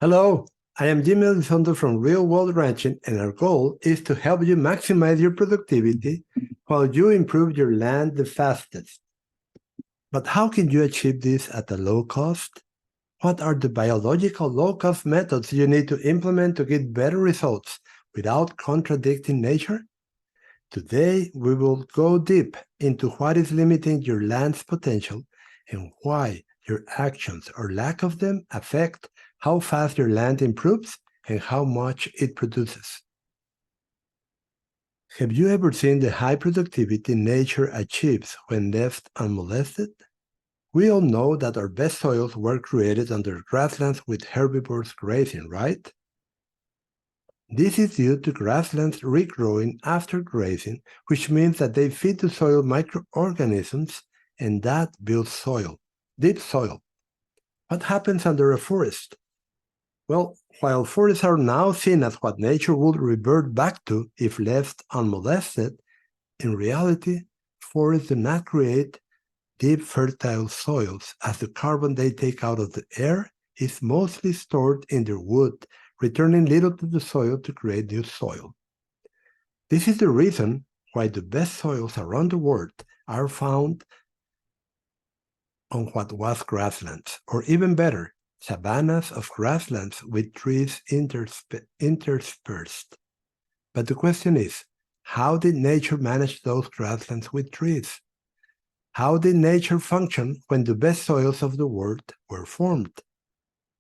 Hello, I am Jaime Elizondo from Real World Ranching, and our goal is to help you maximize your productivity while you improve your land the fastest. But how can you achieve this at a low cost? What are the biological low-cost methods you need to implement to get better results without contradicting nature? Today, we will go deep into what is limiting your land's potential and why your actions or lack of them affect how fast your land improves and how much it produces. Have you ever seen the high productivity nature achieves when left unmolested? We all know that our best soils were created under grasslands with herbivores grazing, right? This is due to grasslands regrowing after grazing, which means that they feed the soil microorganisms, and that builds soil, deep soil. What happens under a forest? Well, while forests are now seen as what nature would revert back to if left unmolested, in reality, forests do not create deep fertile soils, as the carbon they take out of the air is mostly stored in their wood, returning little to the soil to create new soil. This is the reason why the best soils around the world are found on what was grasslands, or even better, savannas of grasslands with trees interspersed. But the question is, how did nature manage those grasslands with trees? How did nature function when the best soils of the world were formed?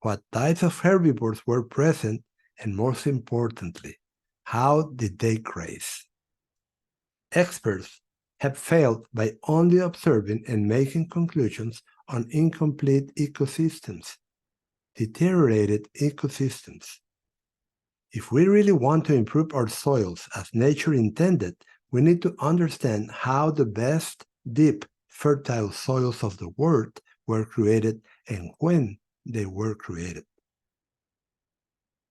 What types of herbivores were present, and most importantly, how did they graze? Experts have failed by only observing and making conclusions on incomplete ecosystems, deteriorated ecosystems. If we really want to improve our soils as nature intended, we need to understand how the best, deep, fertile soils of the world were created and when they were created.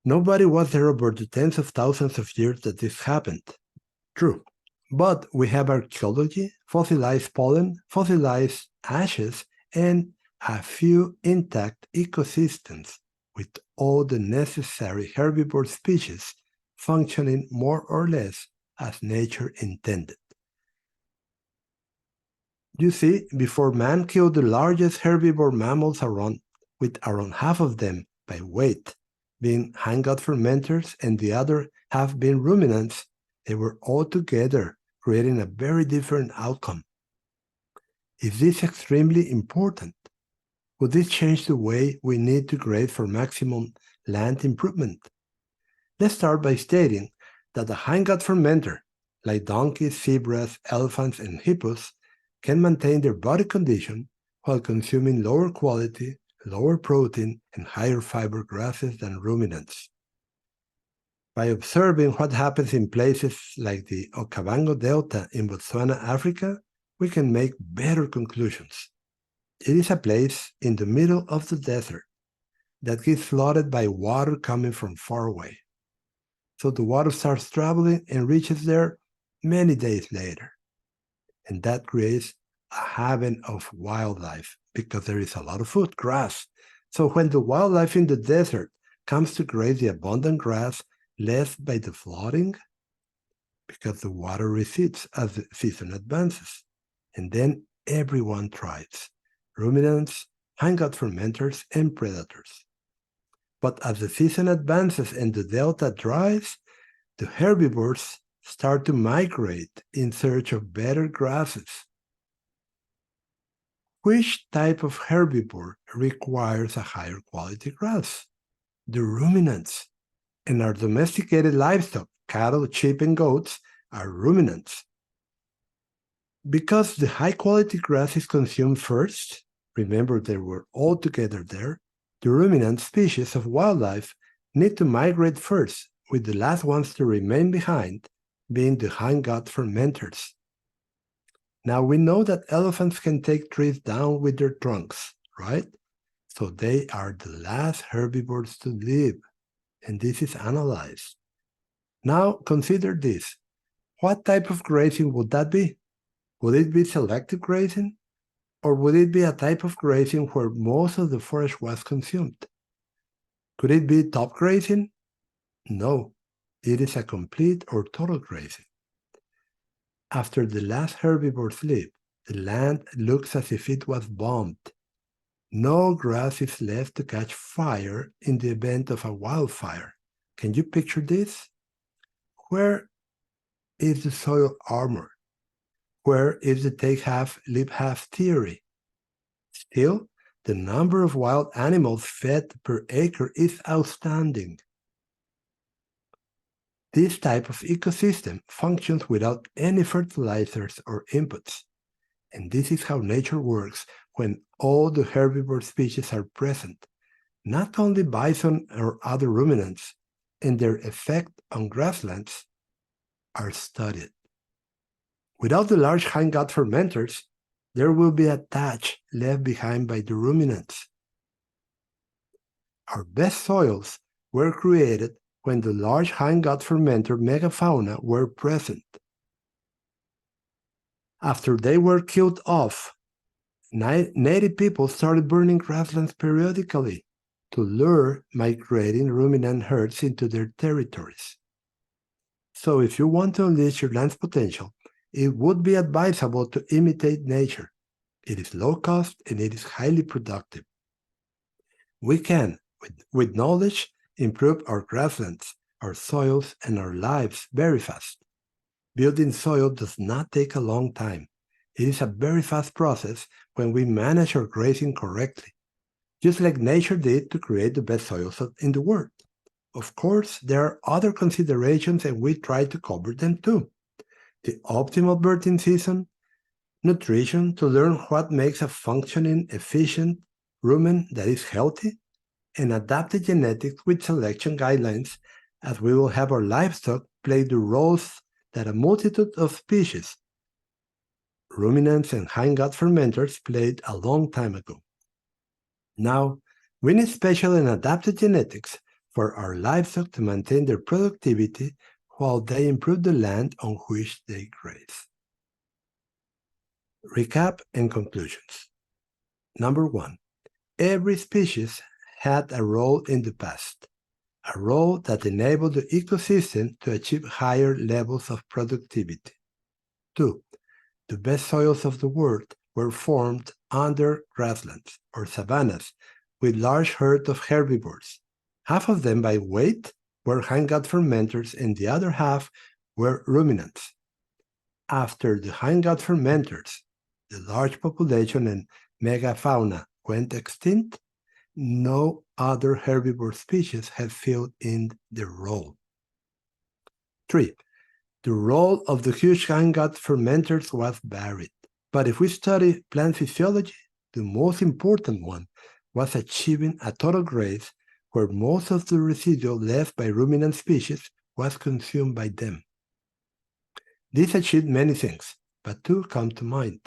Nobody was there over the tens of thousands of years that this happened. True. But we have archaeology, fossilized pollen, fossilized ashes, and a few intact ecosystems with all the necessary herbivore species functioning more or less as nature intended. You see, before man killed the largest herbivore mammals around, with around half of them by weight being hang-out fermenters and the other half being ruminants, they were all together, creating a very different outcome. Is this extremely important? Would this change the way we need to graze for maximum land improvement? Let's start by stating that a hang-out fermenter, like donkeys, zebras, elephants, and hippos, can maintain their body condition while consuming lower quality, lower protein, and higher fiber grasses than ruminants. By observing what happens in places like the Okavango Delta in Botswana, Africa, we can make better conclusions. It is a place in the middle of the desert that gets flooded by water coming from far away. So the water starts traveling and reaches there many days later. And that creates a haven of wildlife because there is a lot of food, grass. So when the wildlife in the desert comes to graze the abundant grass left by the flooding, because the water recedes as the season advances. And then everyone thrives, ruminants, hang-out fermenters, and predators. But as the season advances and the delta dries, the herbivores start to migrate in search of better grasses. Which type of herbivore requires a higher quality grass? The ruminants. And our domesticated livestock, cattle, sheep, and goats, are ruminants. Because the high-quality grass is consumed first, remember they were all together there, the ruminant species of wildlife need to migrate first, with the last ones to remain behind being the hang-out fermenters. Now we know that elephants can take trees down with their trunks, right? So they are the last herbivores to live, and this is analyzed. Now consider this. What type of grazing would that be? Would it be selective grazing? Or would it be a type of grazing where most of the forest was consumed? Could it be top grazing? No, it is a complete or total grazing. After the last herbivores leave, the land looks as if it was bombed. No grass is left to catch fire in the event of a wildfire. Can you picture this? Where is the soil armor? Where is the take half, leave half theory? Still, the number of wild animals fed per acre is outstanding. This type of ecosystem functions without any fertilizers or inputs. And this is how nature works when all the herbivore species are present, not only bison or other ruminants, and their effect on grasslands are studied. Without the large hindgut fermenters, there will be a thatch left behind by the ruminants. Our best soils were created when the large hindgut fermenter megafauna were present. After they were killed off, native people started burning grasslands periodically to lure migrating ruminant herds into their territories. So if you want to unleash your land's potential, it would be advisable to imitate nature. It is low cost and it is highly productive. We can, with knowledge, improve our grasslands, our soils, and our lives very fast. Building soil does not take a long time. It is a very fast process when we manage our grazing correctly, just like nature did to create the best soils in the world. Of course, there are other considerations and we try to cover them too. The optimal birthing season, nutrition to learn what makes a functioning, efficient rumen that is healthy, and adapted genetics with selection guidelines, as we will have our livestock play the roles that a multitude of species, ruminants and hindgut fermenters, played a long time ago. Now, we need special and adapted genetics for our livestock to maintain their productivity while they improve the land on which they graze. Recap and conclusions. Number 1. Every species had a role in the past, a role that enabled the ecosystem to achieve higher levels of productivity. 2. The best soils of the world were formed under grasslands or savannas with large herds of herbivores. Half of them by weight were hindgut fermenters and the other half were ruminants. After the hindgut fermenters, the large population and megafauna went extinct, no other herbivore species have filled in their role. 3. The role of the huge hindgut fermenters was varied, but if we study plant physiology, the most important one was achieving a total graze where most of the residual left by ruminant species was consumed by them. This achieved many things, but two come to mind.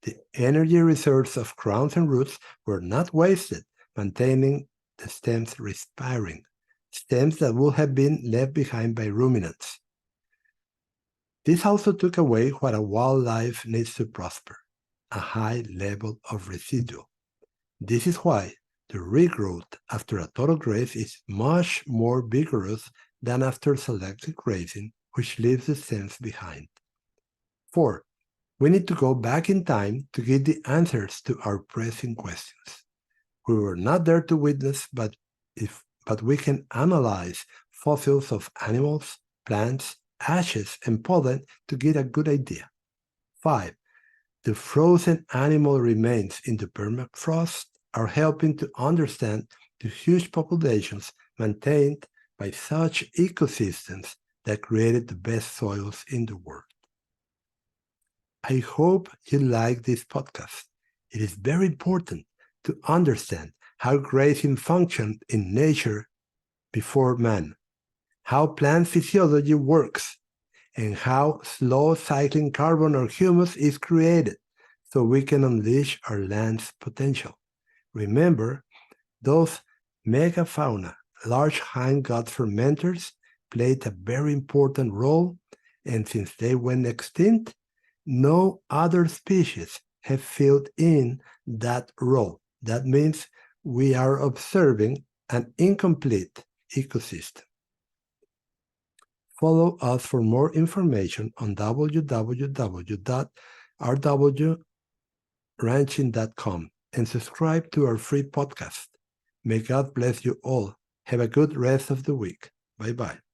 The energy reserves of crowns and roots were not wasted, maintaining the stems respiring, stems that would have been left behind by ruminants. This also took away what a wildlife needs to prosper, a high level of residual. This is why the regrowth after a total graze is much more vigorous than after selective grazing, which leaves the stems behind. 4. We need to go back in time to get the answers to our pressing questions. We were not there to witness, but we can analyze fossils of animals, plants, ashes, and pollen to get a good idea. 5. The frozen animal remains in the permafrost are helping to understand the huge populations maintained by such ecosystems that created the best soils in the world. I hope you like this podcast. It is very important to understand how grazing functioned in nature before man, how plant physiology works, and how slow cycling carbon or humus is created so we can unleash our land's potential. Remember, those megafauna, large hindgut fermenters, played a very important role, and since they went extinct, no other species have filled in that role. That means we are observing an incomplete ecosystem. Follow us for more information on www.rwranching.com and subscribe to our free podcast. May God bless you all. Have a good rest of the week. Bye-bye.